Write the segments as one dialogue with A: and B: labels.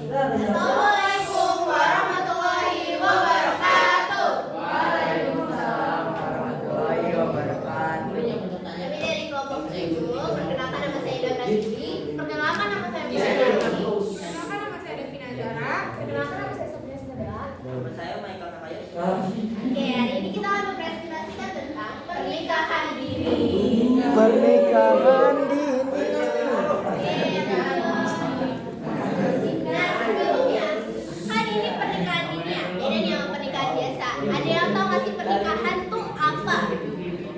A: Assalamualaikum warahmatullahi wabarakatuh.
B: Waalaikumsalam warahmatullahi wabarakatuh.
A: Kami dari kelompok 7. Perkenalkan nama saya Ida Pratibhi. Perkenalkan nama saya Bisa Darmi.
C: Perkenalkan nama saya Devina Zara.
A: Perkenalkan nama saya Sofia Sedara.
B: Nama saya Michael Nakayos.
A: Oke, hari ini kita akan mempresentasikan tentang pernikahan dini.
D: Pernikahan dini.
A: Nah, sebelumnya, kan ini pernikahan dini ya, beda nih sama pernikahan biasa. Ada yang tahu nggak sih pernikahan tuh apa?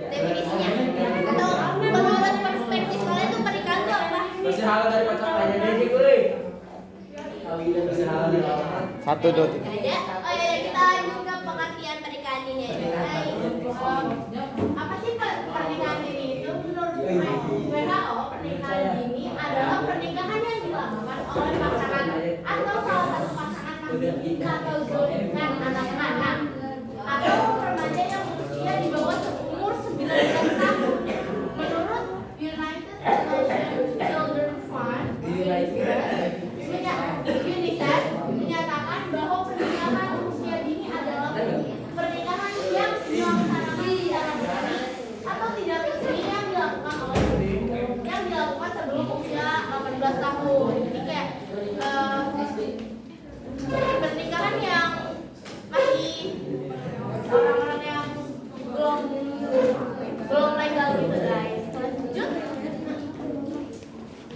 A: Definisinya? Atau menurut perspektif kalian tuh pernikahan tuh apa?
B: Masih hal dari pacaran aja nih, gue. Masih hal dari pacaran.
D: 1, 2, 3.
A: Ada? Oh ya, kita lanjut ke pengertian pernikahan dini aja. Apa sih pernikahan dini itu? Menurut WHO, pernikahan dini adalah pernikahan yang dilakukan oleh pasangan atau salah satu pasangan masih menikah atau dengan anak-anak atau remaja yang berusia di bawah umur 19 tahun. Menurut United Nations Children Fund UNICEF menyatakan bahwa pernikahan usia dini adalah pernikahan yang dilaksanakan secara resmi atau tidak resmi yang dilakukan sebelum usia 18 tahun. Jadi kayak pernikahan yang masih orang-orang yang belum legal gitu guys. Lanjut.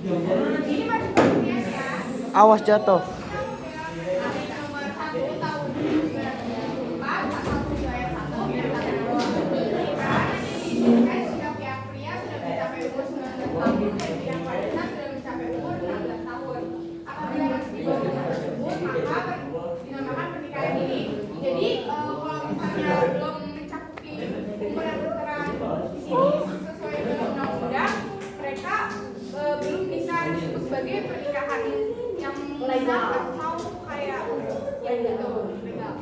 C: Ini masih pengertian ya.
D: Awas jatuh.
C: Hari nomor 1 tahun 2004, pasal 7 ayat 1 pernikahan yang diizinkan jika pihak pria sudah mencapai umur 19 tahun dan pihak wanita sudah mencapai umur 16 tahun. Apabila masih di bawah umur tersebut, maka dinamakan pernikahan dini. Jadi kalau misalnya belum mencakupi umur yang tertera di sini sesuai dengan undang-undang, mereka belum bisa disebut sebagai pernikahan yang legal atau kayak ya gitu legal.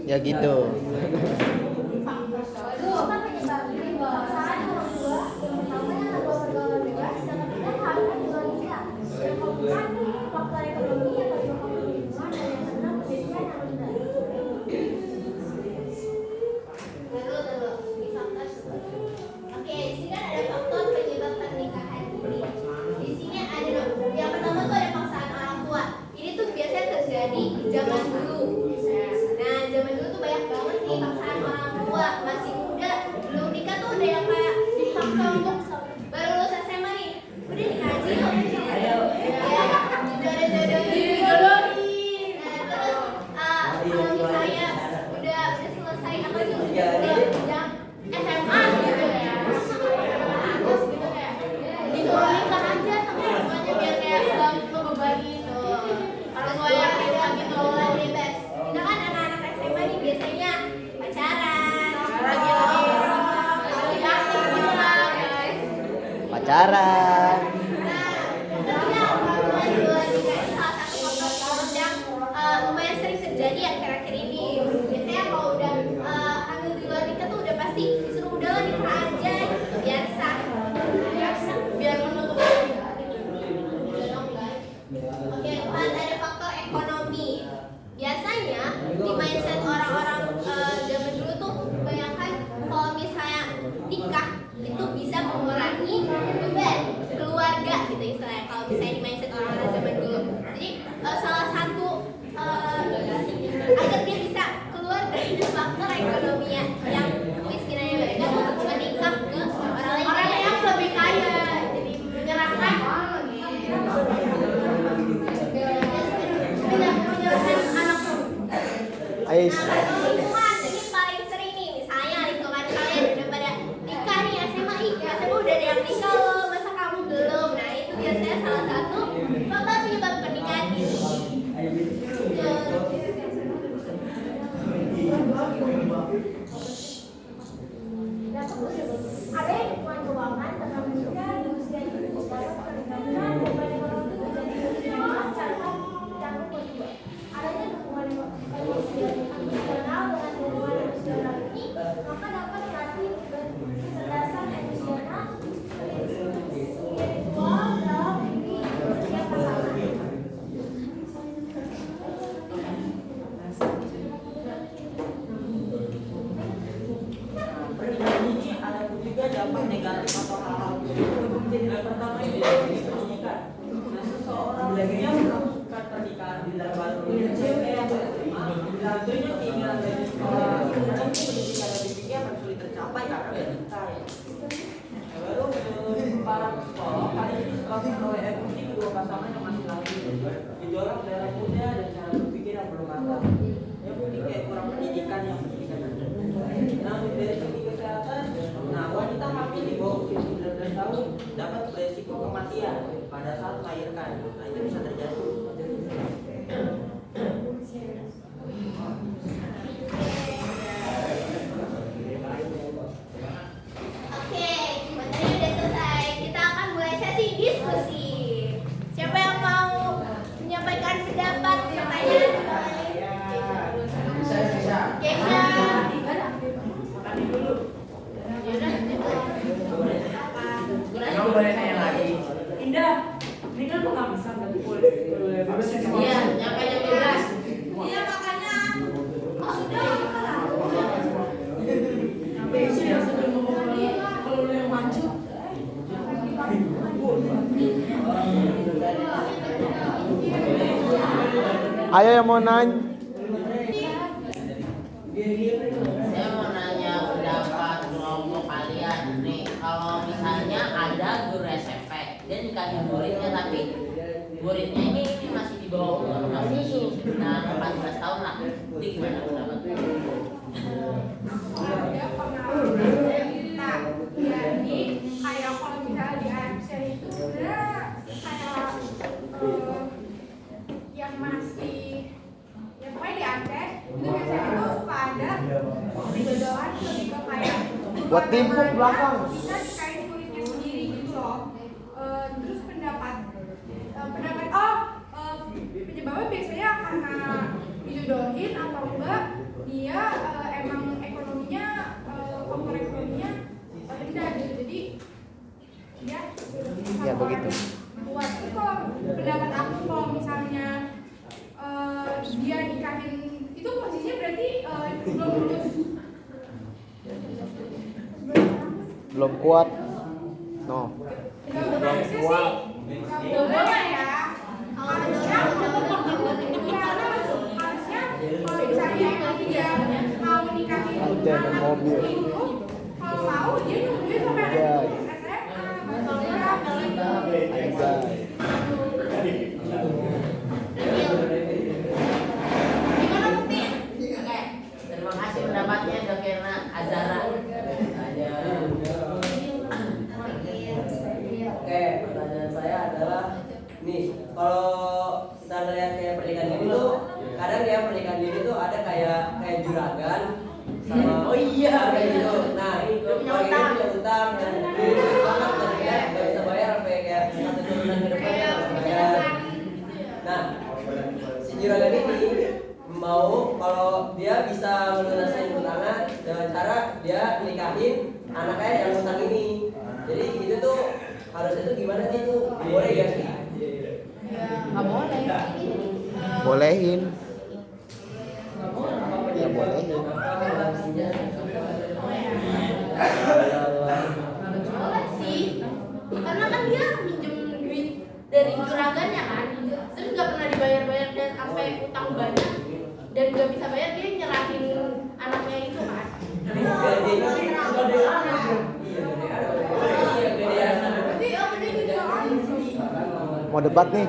D: Ya gitu.
A: Itu kan penyebab pasangan nomor 2 yang pertama yang adalah pergaulan bebas, yang ketiga harga jual nikah, yang keempat faktor ekonomi, yang kelima faktor lingkungan, dan yang keenam pendidikan yang rendah. Dulu di faktor sebelum. Oke, di sini kan ada faktor penyebab pernikahan dini. Di sini ada yang pertama tuh ada paksaan orang tua. Ini tuh biasanya terjadi zaman dulu. Nah, zaman dulu tuh banyak banget nih paksaan orang tua, masih muda, belum nikah tuh udah yang kayak dipaksa untuk baru lulus SMA nih, udah nikah aja yuk. Ya, jodoh-jodohin, dijodohin. Nah, terus kalau misalnya udah selesai apa tuh, yang SMA gitu ya, terus gitu kayak disuruh nikah aja sama orang tuanya biar kayak nggak membebani tuh orang tua yang kayak gitu bebas. Kita kan anak-anak SMA nih biasanya pacaran, lagi aktif gitu lah guys.
D: Pacaran.
A: Salah satu faktor yang lumayan sering terjadi ya akhir-akhir ini. Biasanya kalau udah hamil di luar nikah tuh udah pasti disuruh udah lah nikah aja gitu, biasa biar menutupi. Oke, empat ada faktor ekonomi. Biasanya di mindset orang-orang zaman dulu tuh bayangkan kalau misalnya nikah itu bisa mengurangi beban keluarga gitu istilahnya kalau misalnya di mindset orang-orang zaman dulu. Jadi salah satu agar dia bisa keluar dari faktor ekonomi yang kemiskinannya mereka tuh menikah ke orang yang lebih kaya, jadi menyerahkan anak.
D: Ais.
A: Lingkungan ini paling sering nih, misalnya lingkungan kalian udah pada nikah nih SMA, SMA udah ada yang nikah loh, masa kamu belum? Nah itu biasanya salah satu faktor penyebab pernikahan dini. Ada yang dukungan keuangan tentang menikah di usia dini dapat pernikahan beban ekonomi menjadi canggung kedua. Adanya dukungan emosional
B: jadinya kan pernikahan di dalam dilantunya keinginan dari sekolah pendidikan lebih tinggi akan sulit tercapai karena wanita ya. Baru para psikolog kali ini setelah memperoleh evolusi kedua pasangan yang masih lagi didorong darah muda dan cara berpikir yang belum matang. Ya mungkin kayak kurang pendidikan yang pendidikan. Nah dari segi kesehatan, nah wanita hamil di bawah usia 19 tahun dapat beresiko kematian pada saat melahirkan. Nah itu bisa terjadi.
A: Oke, materi udah selesai. Kita akan mulai sesi diskusi. Siapa yang mau menyampaikan pendapat, pertanyaan? Kesha.
B: Kamu boleh tanya lagi. Indah, ini kan lo nggak bisa nggak boleh.
E: Iya, nyampe jam 12.
C: Iya makanya. Oh sudah.
E: Kalau lu yang maju.
D: Ayo yang mau nanya.
E: Saya mau nanya pendapat kelompok kalian nih. Kalau misalnya ada guru SMP, dia nikahin muridnya tapi muridnya ini masih di bawah umur, masih sekitar 14 tahun lah. Itu gimana pendapatnya?
C: Ada pengalaman cerita. Jadi kayak kalau misalnya di AMC itu sebenarnya kayak yang masih ya pokoknya di Aceh itu biasanya itu suka ada jodohan lebih ke kayak
D: Buat timpuk belakang.
C: bisa dikain muridnya sendiri gitu loh. Terus penyebabnya biasanya karena dijodohin atau enggak dia emang ekonominya faktor ekonominya rendah gitu, jadi dia
D: Ya, begitu.
C: kuat. Terus kalau pendapat aku kalau misalnya dia nikahin itu posisinya berarti belum lulus.
D: Belum kuat. No.
C: Belum kuat. Belum boleh ya. Harusnya kalau misalnya emang dia mau nikahin
D: Ada yang
C: anak
D: mobil.
C: itu, kalau mau dia nungguin sampai
D: Ada.
C: anak lulus SMA.
D: Ada.
A: Gimana Bukti?
E: Oke, terima kasih pendapatnya Dokterna Azara.
B: Oke, pertanyaan saya adalah nih, kalau kita lihat kayak pernikahan gini tuh, kadang ya pernikahan gini tuh ada kayak juragan sama
E: Oh iya,
B: kayak gitu. Nah, itu
E: punya
B: kalau ini
E: utang.
B: punya utang dan duit banget dan dia nggak bisa bayar sampai kayak 1 bulan ke depan nggak bisa bayar. Nah, si juragan ini mau kalau dia bisa melunasi utangnya dengan cara dia nikahin anaknya yang utang ini. Jadi itu tuh harusnya tuh gimana sih tuh? Boleh ya sih?
E: Nggak boleh.
D: Bolehin. Ya bolehin.
A: Boleh sih, karena kan dia minjem duit dari juragannya kan, terus nggak pernah dibayar-bayar dan sampai utang banyak dan nggak bisa bayar, dia nyerahin anaknya itu kan.
C: Berarti bener gitu kan?
D: Mau debat nih?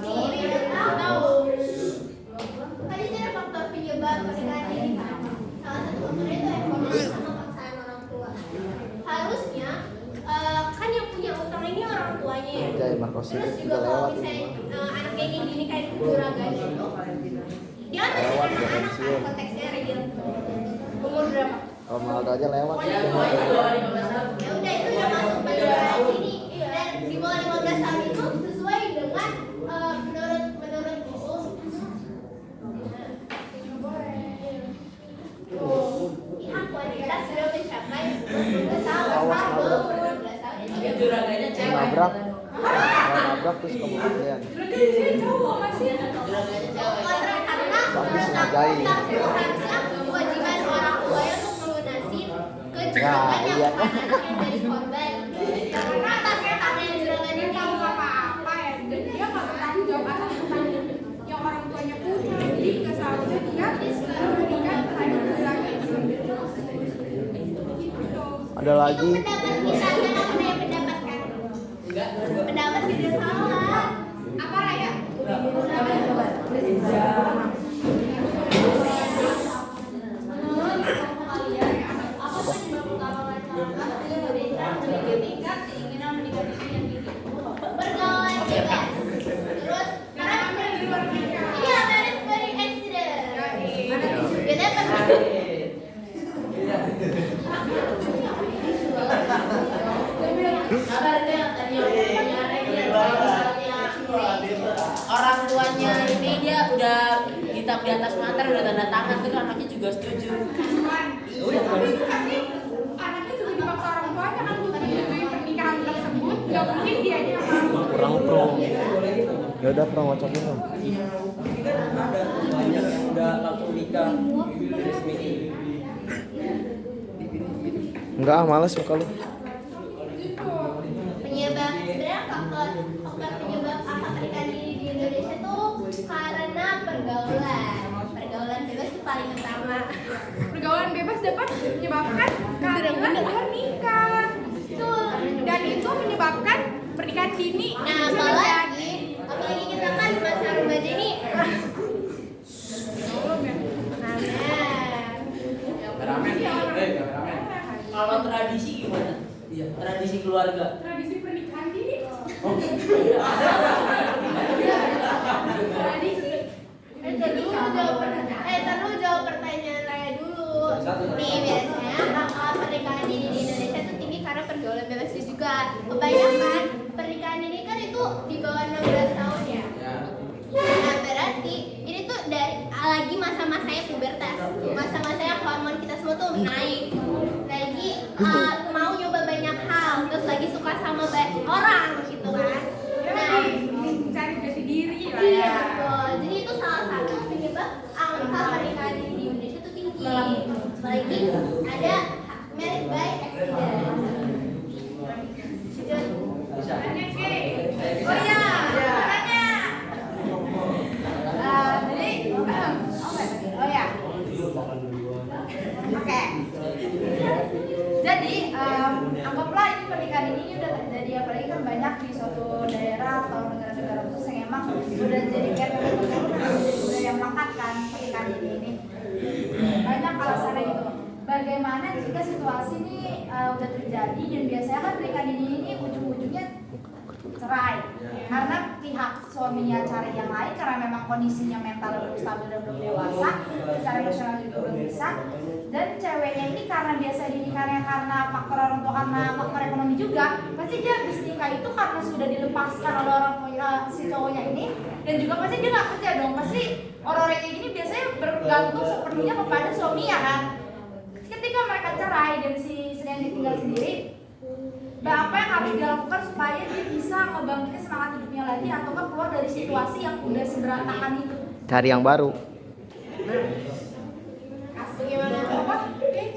A: Ini tahu. Tadi sih ada faktor penyebab pernikahan ini kan. Salah satu faktornya itu ekonomi sama paksaan orang tua. Harusnya kan yang punya utang ini orang tuanya ya.
D: Jai Marcos
A: Terus
D: itu
A: juga
D: udah
A: kalau
D: lewat
A: misalnya
D: ini.
A: anaknya ini dinikahin ke juragan itu, dia kan masih
D: Lewat,
A: anak-anak kan
D: pensiun.
A: konteksnya Regil. Umur berapa?
D: Ronaldo aja lewat.
E: Ya, pokoknya di bawah 15 tahun.
A: Ya udah itu udah masuk penyebab ini. Dan di bawah 15 tahun itu sesuai dengan menurut hukum. Pihak wanita sudah mencapai 12 tahun.
D: Awas,
A: Belum
D: nabrak.
A: 12 tahun.
E: Ya, juragannya cewek.
D: Nabrak. Kalau nabrak terus kemudian.
C: Berarti di sini cowok masih.
E: Juragannya cewek.
A: Kontrak karena
D: Bagus,
A: menurut aku
D: ngajain.
A: harusnya kewajiban orang tua untuk melunasi ke juragan yang
D: iya.
A: bukan anak yang jadi korban. Karena atas tangan juragan ini
C: Tahu apa-apa ya. Jadi
D: Ada lagi.
A: Itu pendapat kita, jangan pernah yang pendapat kan?
E: Enggak.
A: Pendapat tidak salah.
C: Apa Raya?
A: Apa penyebab utama masyarakat di Indonesia memiliki tingkat keinginan menikah di usia dini? Pergaulan bebas. Terus karena iya, married by accident. Biasanya
E: Sabar deh, tadi orang tuanya ini dia udah kitab di atas mantar udah tanda tangan tuh anaknya juga setuju.
C: Tapi pasti anaknya juga dipaksa orang tuanya kan untuk menyetujui pernikahan tersebut. Gak mungkin dia yang mau.
D: Kurang pro. Ya udah pro ngocokin dong.
B: Tapi kan ada banyak yang udah langsung nikah resmi.
D: Enggak, males suka lu.
A: penyebab sebenarnya faktor penyebab angka pernikahan dini di Indonesia tuh karena pergaulan bebas itu paling utama.
C: Pergaulan bebas dapat menyebabkan karena luar nikah. Dan itu menyebabkan pernikahan dini.
A: Nah, apalagi kita kan masa remaja ini.
E: Kalau tradisi gimana? Iya, tradisi keluarga.
C: Tradisi pernikahan dini.
A: Tradisi. Terus jawab pertanyaan Raya dulu. Nih biasanya angka pernikahan dini di Indonesia itu tinggi karena pergaulan bebas itu juga. Kebanyakan pernikahan dini kan itu di bawah 16 tahun ya. Nah berarti ini tuh dari lagi masa-masanya pubertas, masa-masanya hormon kita semua tuh naik. Lagi mau nyoba banyak hal, terus lagi suka sama banyak orang gitu kan. Nah,
C: Mencari jati diri lah
A: iya
C: ya.
A: betul. Jadi itu salah satu penyebab angka pernikahan di Indonesia itu tinggi. Apalagi ada married by accident.
C: Oh iya, caranya. Jadi, oh ya. Oke. Jadi, anggaplah ini pernikahan ini udah terjadi, apalagi kan banyak di suatu daerah atau negara-negara khusus yang emang udah jadi kayak budaya melekat kan pernikahan ini. Banyak alasannya gitu. Bagaimana jika situasi ini udah terjadi dan biasanya kan pernikahan ini ujung-ujungnya cerai karena pihak suaminya cari yang lain karena memang kondisinya mental belum stabil dan belum dewasa, secara emosional juga belum bisa, dan ceweknya ini karena biasa dinikahnya karena faktor orang tua, karena faktor ekonomi juga, pasti dia habis nikah itu karena sudah dilepaskan oleh orang tua si cowoknya ini, dan juga pasti dia nggak kerja dong, pasti orang-orang kayak gini biasanya bergantung sepenuhnya kepada suaminya kan. Ketika mereka cerai dan si istrinya tinggal sendiri, apa yang harus dilakukan supaya dia bisa ngebangkitin semangat hidupnya lagi atau keluar dari situasi yang udah seberantakan itu?
D: Cari yang baru.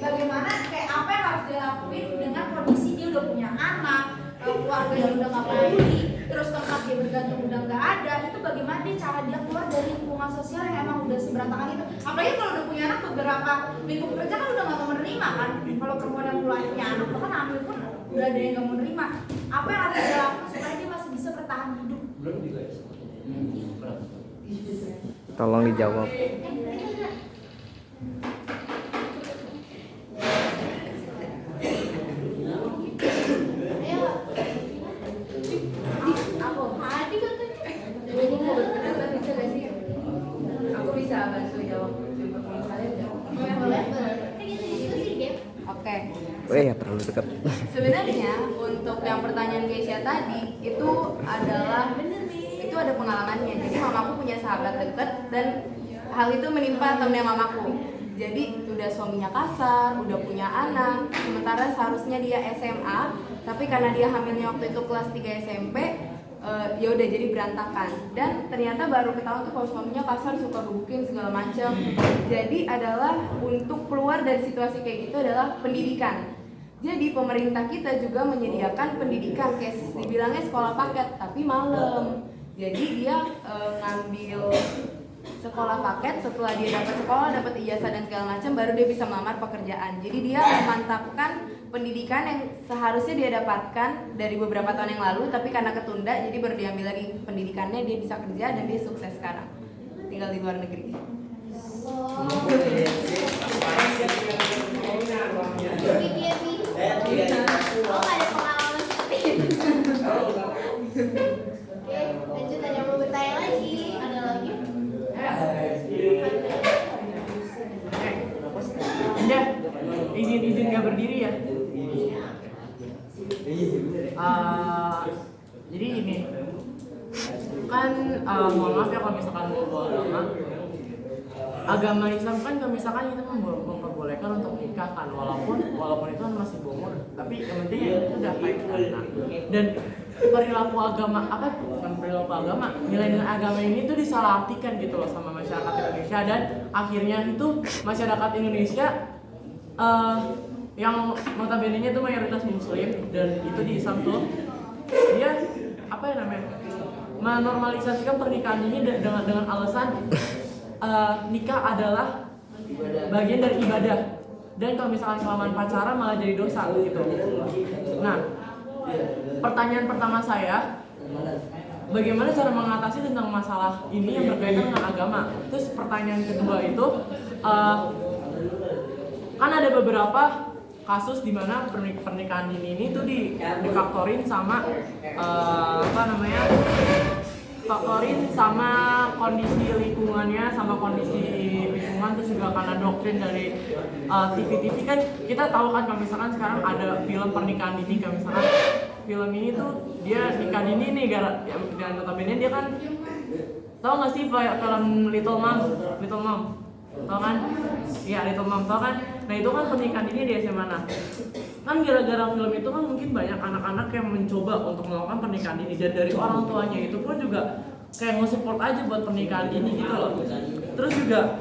C: Bagaimana kayak apa yang harus dilakuin dengan kondisi dia udah punya anak, keluarga yang udah nggak lagi, terus tempat dia bergantung udah nggak ada, itu bagaimana dia cara dia keluar dari lingkungan sosial yang emang udah seberantakan itu? Apalagi kalau udah punya anak, beberapa lingkup kerja kan udah nggak mau menerima kan? Kalau perempuan yang mulai punya anak bahkan hamil pun udah ada yang nggak mau menerima. Apa yang harus dilakukan supaya dia masih bisa bertahan hidup?
D: Tolong dijawab.
F: Aku bisa bantu jawab pertanyaan kalian ya? Oke.
D: Ya terlalu dekat.
F: Sebenarnya untuk yang pertanyaan Keisha tadi itu ada pengalamannya. Jadi mamaku punya sahabat dekat dan hal itu menimpa temennya mamaku. Jadi udah suaminya kasar, udah punya anak, sementara seharusnya dia SMA, tapi karena dia hamilnya waktu itu kelas 3 SMP, ya udah jadi berantakan. Dan ternyata baru ketahuan tuh kalau suaminya kasar, suka gebukin segala macam. Jadi adalah untuk keluar dari situasi kayak gitu adalah pendidikan. Jadi pemerintah kita juga menyediakan pendidikan, kayak dibilangnya sekolah paket, tapi malam. Jadi dia ngambil sekolah paket, setelah dia dapat sekolah, dapat ijazah dan segala macam, baru dia bisa melamar pekerjaan. Jadi dia memantapkan pendidikan yang seharusnya dia dapatkan dari beberapa tahun yang lalu, tapi karena ketunda jadi baru diambil lagi pendidikannya, dia bisa kerja dan dia sukses sekarang tinggal di luar negeri.
A: Oh, ada pengalaman seperti itu. Oke, lanjut, ada yang mau bertanya lagi? Ada lagi?
B: Udah, izin nggak berdiri ya. Jadi ini kan mohon maaf ya kalau misalkan mau agama Islam kan kalau misalkan kita memperbolehkan untuk nikah kan, walaupun itu kan masih berumur, tapi yang penting ya itu udah baik anak. Dan perilaku agama bukan perilaku agama, nilai-nilai agama ini tuh disalahartikan gitu loh sama masyarakat Indonesia, dan akhirnya itu masyarakat Indonesia yang notabene-nya tuh mayoritas muslim, dan itu di Islam tuh dia menormalisasikan pernikahan ini dengan alasan nikah adalah bagian dari ibadah, dan kalau misalkan kelamaan pacaran malah jadi dosa gitu. Nah, pertanyaan pertama saya, bagaimana cara mengatasi tentang masalah ini yang berkaitan dengan agama? Terus pertanyaan kedua itu, kan ada beberapa kasus di mana pernikahan dini ini tuh difaktorin sama faktorin sama kondisi lingkungannya, sama kondisi lingkungan, terus juga karena doktrin dari TV-TV kan kita tahu kan kalau misalkan sekarang ada film pernikahan dini, kalau misalkan film ini tuh dia nikah dini nih dan notabene dia kan tahu nggak sih film Little Mom tau kan? Iya, Little Mom tau kan? Nah itu kan pernikahan dini di SMA. Nah kan gara-gara film itu kan mungkin banyak anak-anak yang mencoba untuk melakukan pernikahan dini, dan dari orang tuanya itu pun juga kayak mau support aja buat pernikahan dini gitu loh. Terus juga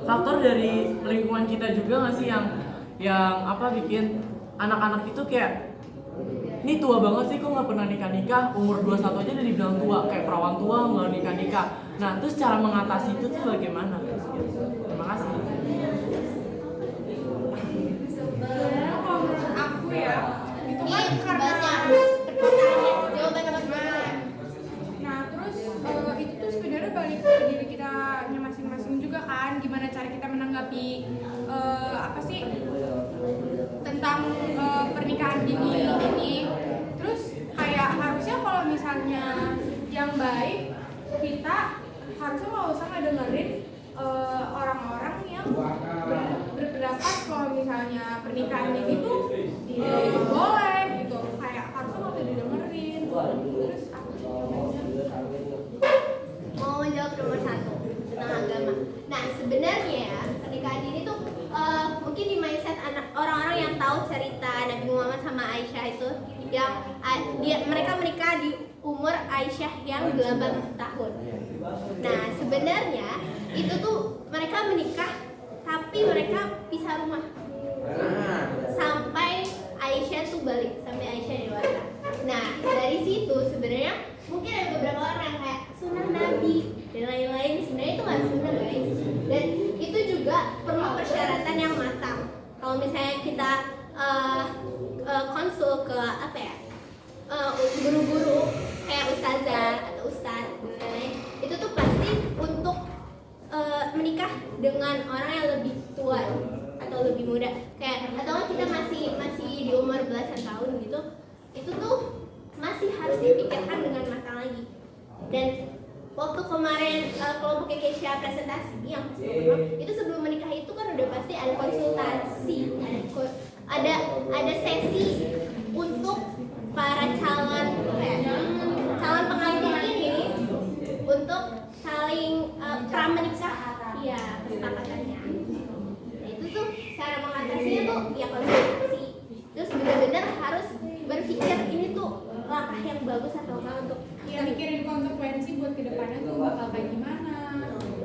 B: faktor dari lingkungan kita juga nggak sih yang bikin anak-anak itu kayak ini tua banget sih, kok nggak pernah nikah, umur 21 aja udah dibilang tua, kayak perawan tua nggak nikah. Nah terus cara mengatasi itu tuh bagaimana? Terima kasih.
C: Sebenarnya kalau menurut aku ya, itu kan karena
A: jawaban apa?
C: nah terus itu tuh sebenarnya balik ke diri kita masing-masing juga kan, gimana cara kita menanggapi tentang pernikahan dini ini. Terus kayak harusnya kalau misalnya yang baik, kita harusnya nggak usah ngedengerin orang-orang yang berpendapat kalau misalnya pernikahan dini tuh boleh gitu, kayak harusnya nggak usah didengerin. Terus
A: Mau menjawab nomor 1 tentang agama. Nah sebenarnya ya, pernikahan dini tuh mungkin di mindset orang-orang yang tahu cerita Nabi Muhammad sama Aisyah itu, yang mereka menikah di umur Aisyah yang 8 tahun. Nah sebenarnya itu tuh mereka menikah tapi mereka pisah rumah sampai Aisyah tuh balik, sampai Aisyah dewasa. Nah dari situ sebenarnya mungkin ada beberapa orang yang kayak sunnah Nabi dan lain-lain, sebenarnya itu nggak sunnah guys, dan itu juga perlu persyaratan yang matang. Kalau misalnya kita konsul ke guru-guru kayak ustazah atau ustaz dan lain-lain, itu tuh pasti untuk menikah dengan orang yang lebih tua atau lebih muda, kayak atau kita masih di umur belasan tahun gitu, itu tuh masih harus dipikirkan dengan matang lagi. Dan waktu kemarin kelompok Keisha presentasi yang itu sebelum menikah itu kan udah pasti ada konsultasi, ada sesi untuk para calon pengantin ini untuk saling pramenikah, ya kesepakatannya. Nah, itu tuh cara mengatasinya tuh ya konsultasi. Terus benar-benar harus berpikir ini tuh langkah yang bagus atau enggak untuk
C: ya mikirin konsekuensi buat kedepannya tuh bakal kayak gimana,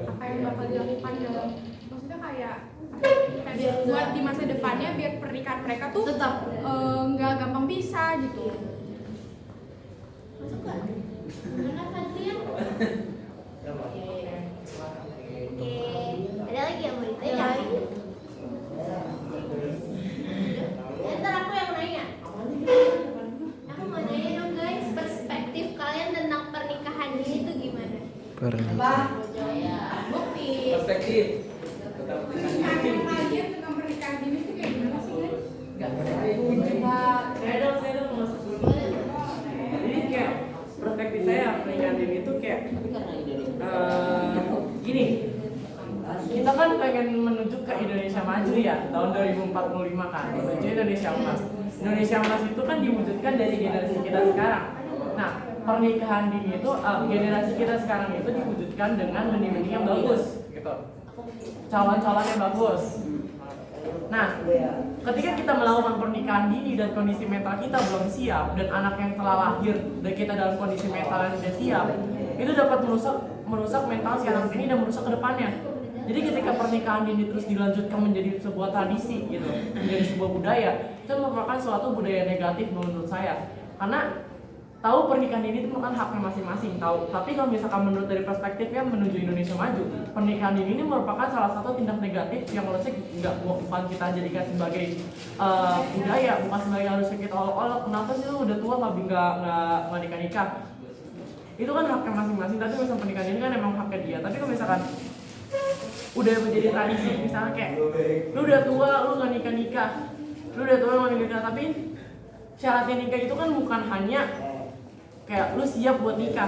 C: apa yang bakal dilakukan dalam, maksudnya kayak buat di masa depannya biar pernikahan mereka tuh
A: tetap
C: nggak gampang pisah gitu.
A: masuk gak? Mana Fadlian? Oke, ada lagi yang mau ditanya?
D: Pernikahan.
C: Bukti.
B: Perspektif.
C: Pernikahan kalian tentang pernikahan dini itu kayak gimana sih guys?
B: Saya dong masuk dulu. Jadi kayak perspektif saya pernikahan dini itu kayak gini. Kita kan pengen menuju ke Indonesia maju ya, tahun 2045 kan, menuju Indonesia emas. Indonesia emas itu kan diwujudkan dari generasi kita sekarang. Nah, pernikahan dini itu generasi kita sekarang itu diwujudkan dengan benih-benih yang bagus, gitu. Calon-calon yang bagus. Nah, ketika kita melakukan pernikahan dini dan kondisi mental kita belum siap dan anak yang telah lahir dan kita dalam kondisi mental yang tidak siap, itu dapat merusak mental si anak ini dan merusak kedepannya. Jadi ketika pernikahan dini terus dilanjutkan menjadi sebuah tradisi gitu, menjadi sebuah budaya, itu merupakan suatu budaya negatif menurut saya. Karena tahu pernikahan dini itu merupakan haknya masing-masing, tahu. Tapi kalau misalkan menurut dari perspektifnya menuju Indonesia maju, pernikahan dini ini merupakan salah satu tindak negatif yang harusnya bukan kita jadikan sebagai budaya, bukan sebagai harusnya kita olok-olok. Kenapa sih lu udah tua nggak nikah-nikah? Itu kan haknya masing-masing. Tapi misalkan pernikahan ini kan emang haknya dia. Tapi kalau misalkan udah menjadi tradisi, misalnya kayak lu udah tua lu nggak nikah-nikah, lu udah tua lu nggak nikah, tapi syaratnya nikah itu kan bukan hanya kayak lu siap buat nikah,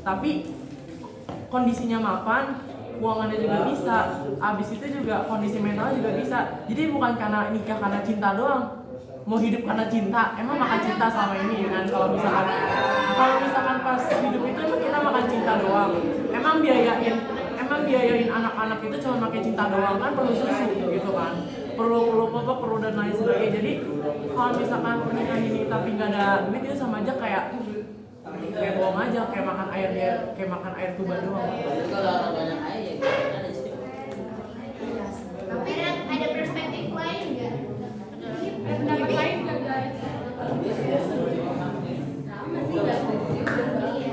B: tapi kondisinya mapan, keuangannya juga bisa, abis itu juga kondisi mental juga bisa. Jadi bukan karena nikah karena cinta doang, mau hidup karena cinta, emang makan cinta selama ini kan? Kalau misalkan pas hidup itu emang kita makan cinta doang, emang biayain anak-anak itu cuma pakai cinta doang kan, perlu susu gitu kan, perlu dan lain sebagainya. Jadi kalau misalkan pernikahan ini tapi nggak ada duit itu sama aja kayak bohong aja, kayak makan air tuba doang.
E: Kalau banyak air ya gimana ada sih?
A: Tapi ada perspektif lain nggak?
C: Pendapat lain nggak guys?
A: Sama sih nggak setuju. Iya.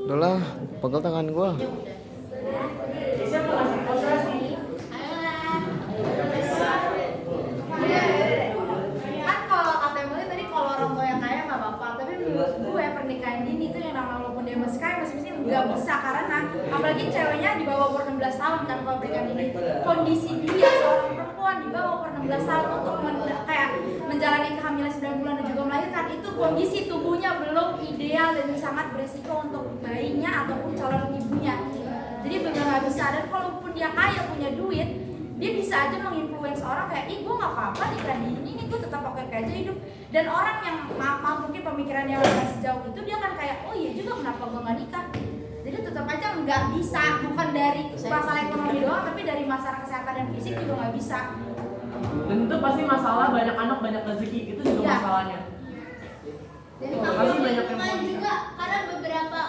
D: Udah lah, pegel tangan gua.
B: Bisa mengasih kontrasi.
F: Kan kalau kata Emily tadi kalau orang tua yang kaya nggak apa-apa, tapi menurut gue pernikahan dini itu yang namanya walaupun dia masih kaya masih nggak bisa, karena apalagi ceweknya di bawah umur 16 tahun kan. Kalau pernikahan dini kondisi dia seorang perempuan di bawah umur 16 tahun untuk kayak menjalani kehamilan 9 bulan dan juga melahirkan, itu kondisi tubuhnya belum ideal dan sangat beresiko untuk bayinya ataupun calon ibunya. Jadi benar nggak bisa. Dan kalaupun dia kaya punya duit, dia bisa aja menginfluence orang kayak, ih gue nggak apa-apa nikah dini, gue tetap oke aja hidup. Dan orang yang maaf mungkin pemikirannya nggak sejauh itu, dia akan kayak, oh iya juga kenapa gue nggak nikah. Jadi tetap aja nggak bisa, bukan dari masalah ekonomi doang, tapi dari masalah kesehatan dan fisik juga nggak bisa.
B: Dan itu pasti masalah banyak anak banyak rezeki, itu juga
F: Ya.
B: masalahnya.
A: Dan
B: Pasti
A: faktor
B: banyak yang
A: lingkungan
B: mau.
A: juga, karena beberapa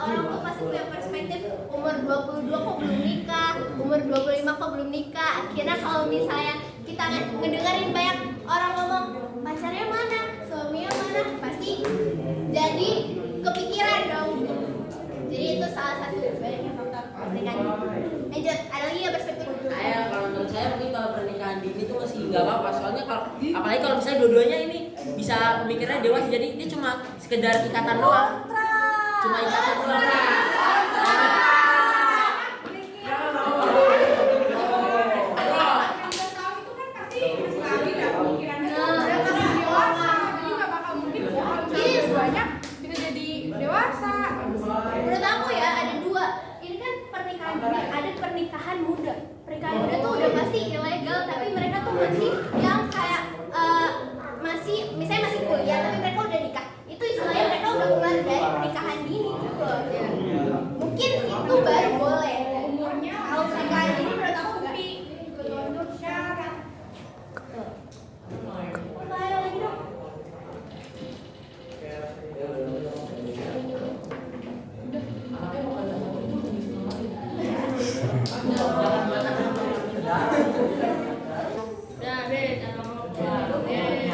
A: orang tuh pasti punya perspektif umur 22 kok belum nikah, umur 25 kok belum nikah. Akhirnya kalau misalnya kita ngedengerin banyak orang ngomong pacarnya mana, suaminya mana, pasti jadi kepikiran dong. Jadi itu salah satu banyaknya faktor pernikahan. Lanjut, ada lagi ya perspektif?
E: Kayak kalau menurut saya mungkin kalau pernikahan dini itu masih nggak apa-apa, soalnya kalau apalagi kalau misalnya dua-duanya ini bisa pemikirannya dewasa, jadi dia cuma sekedar ikatan doang, cuma ikatan doang.
A: Menurut aku ya ada dua. Ini kan pernikahan dini, ada pernikahan muda. Pernikahan muda tuh udah pasti ilegal, tapi mereka tuh masih yang kayak masih misalnya masih kuliah tapi mereka udah nikah. Itu istilahnya mereka udah keluar dari pernikahan dini gitu loh. Mungkin itu baru boleh.
C: Umurnya
A: Kalau pernikahan dini menurut aku enggak.
C: untuk syarat.
A: Ayo lagi dong.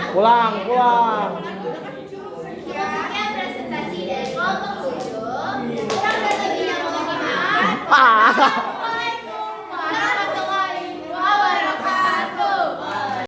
D: Pulang.
A: Sekian presentasi dari kelompok 7. Kurang dan lebihnya mohon dimaaf.
D: Ah.